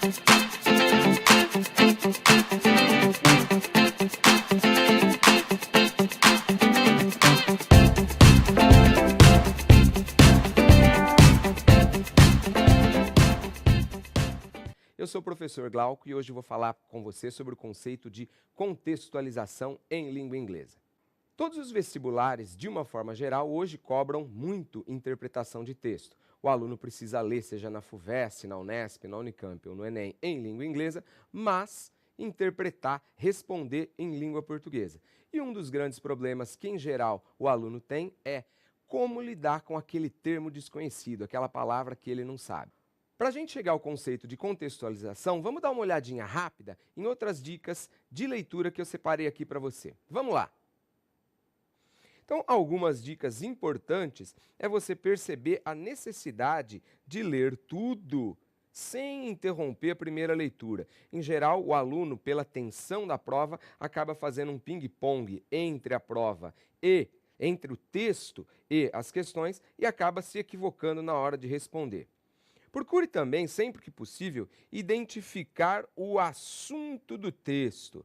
Eu sou o professor Glauco e hoje vou falar com você sobre o conceito de contextualização em língua inglesa. Todos os vestibulares, de uma forma geral, hoje cobram muito interpretação de texto. O aluno precisa ler, seja na FUVEST, na Unesp, na Unicamp ou no Enem, em língua inglesa, mas interpretar, responder em língua portuguesa. E um dos grandes problemas que, em geral, o aluno tem é como lidar com aquele termo desconhecido, aquela palavra que ele não sabe. Para a gente chegar ao conceito de contextualização, vamos dar uma olhadinha rápida em outras dicas de leitura que eu separei aqui para você. Vamos lá! Então, algumas dicas importantes é você perceber a necessidade de ler tudo sem interromper a primeira leitura. Em geral, o aluno, pela tensão da prova, acaba fazendo um ping-pong entre a prova e entre o texto e as questões e acaba se equivocando na hora de responder. Procure também, sempre que possível, identificar o assunto do texto.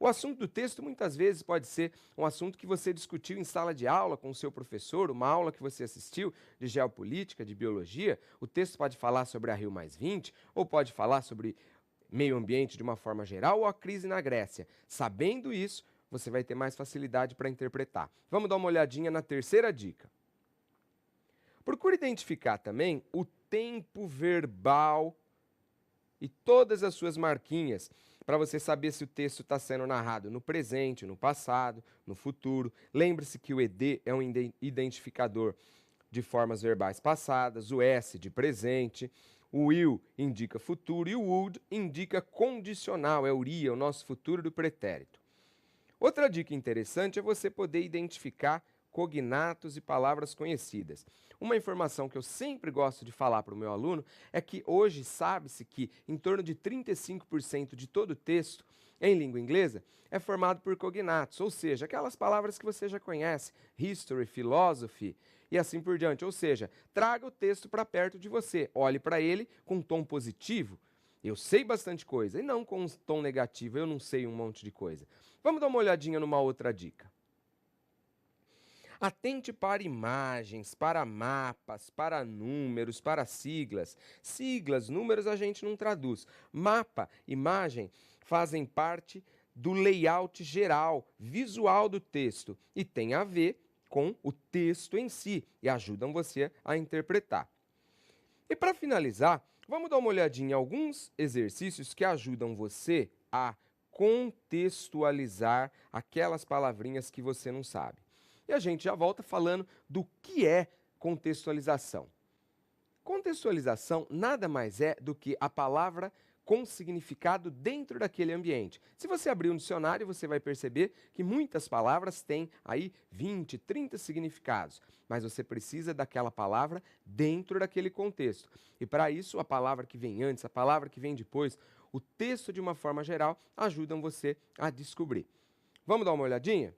O assunto do texto muitas vezes pode ser um assunto que você discutiu em sala de aula com o seu professor, uma aula que você assistiu de geopolítica, de biologia. O texto pode falar sobre a Rio+20, ou pode falar sobre meio ambiente de uma forma geral, ou a crise na Grécia. Sabendo isso, você vai ter mais facilidade para interpretar. Vamos dar uma olhadinha na terceira dica. Procure identificar também o tempo verbal e todas as suas marquinhas para você saber se o texto está sendo narrado no presente, no passado, no futuro. Lembre-se que o ED é um identificador de formas verbais passadas, o S de presente, o will indica futuro e o would indica condicional, é o iria, o nosso futuro do pretérito. Outra dica interessante é você poder identificar cognatos e palavras conhecidas. Uma informação que eu sempre gosto de falar para o meu aluno é que hoje sabe-se que em torno de 35% de todo o texto em língua inglesa é formado por cognatos, ou seja, aquelas palavras que você já conhece, history, philosophy e assim por diante. Ou seja, traga o texto para perto de você, olhe para ele com um tom positivo. Eu sei bastante coisa, e não com um tom negativo, eu não sei um monte de coisa. Vamos dar uma olhadinha numa outra dica. Atente para imagens, para mapas, para números, para siglas. Siglas, números a gente não traduz. Mapa, imagem, fazem parte do layout geral, visual do texto e tem a ver com o texto em si e ajudam você a interpretar. E para finalizar, vamos dar uma olhadinha em alguns exercícios que ajudam você a contextualizar aquelas palavrinhas que você não sabe. E a gente já volta falando do que é contextualização. Contextualização nada mais é do que a palavra com significado dentro daquele ambiente. Se você abrir um dicionário, você vai perceber que muitas palavras têm aí 20, 30 significados, mas você precisa daquela palavra dentro daquele contexto. E para isso, a palavra que vem antes, a palavra que vem depois, o texto de uma forma geral, ajudam você a descobrir. Vamos dar uma olhadinha?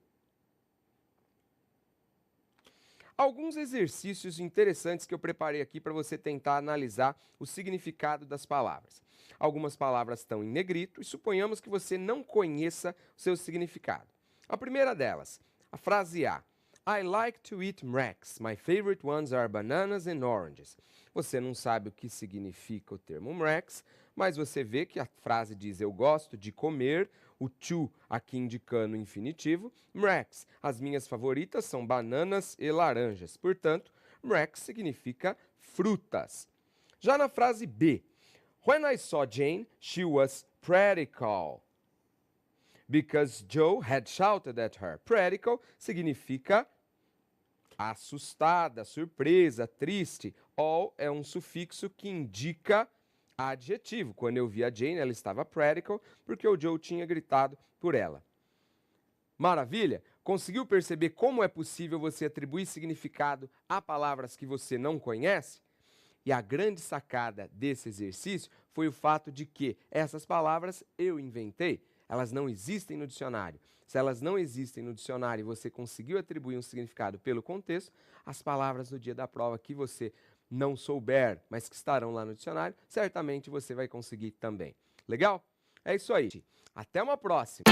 Alguns exercícios interessantes que eu preparei aqui para você tentar analisar o significado das palavras. Algumas palavras estão em negrito e suponhamos que você não conheça o seu significado. A primeira delas, a frase A. I like to eat mrex. My favorite ones are bananas and oranges. Você não sabe o que significa o termo mrex, mas você vê que a frase diz eu gosto de comer, o to aqui indicando o infinitivo, mrex. As minhas favoritas são bananas e laranjas. Portanto, mrex significa frutas. Já na frase B, when I saw Jane, she was pretty calm, because Joe had shouted at her. Pretty calm significa assustada, surpresa, triste. All é um sufixo que indica adjetivo. Quando eu vi a Jane, ela estava pretty calm, porque o Joe tinha gritado por ela. Maravilha? Conseguiu perceber como é possível você atribuir significado a palavras que você não conhece? E a grande sacada desse exercício foi o fato de que essas palavras eu inventei. Elas não existem no dicionário. Se elas não existem no dicionário e você conseguiu atribuir um significado pelo contexto, as palavras no dia da prova que você não souber, mas que estarão lá no dicionário, certamente você vai conseguir também. Legal? É isso aí. Até uma próxima!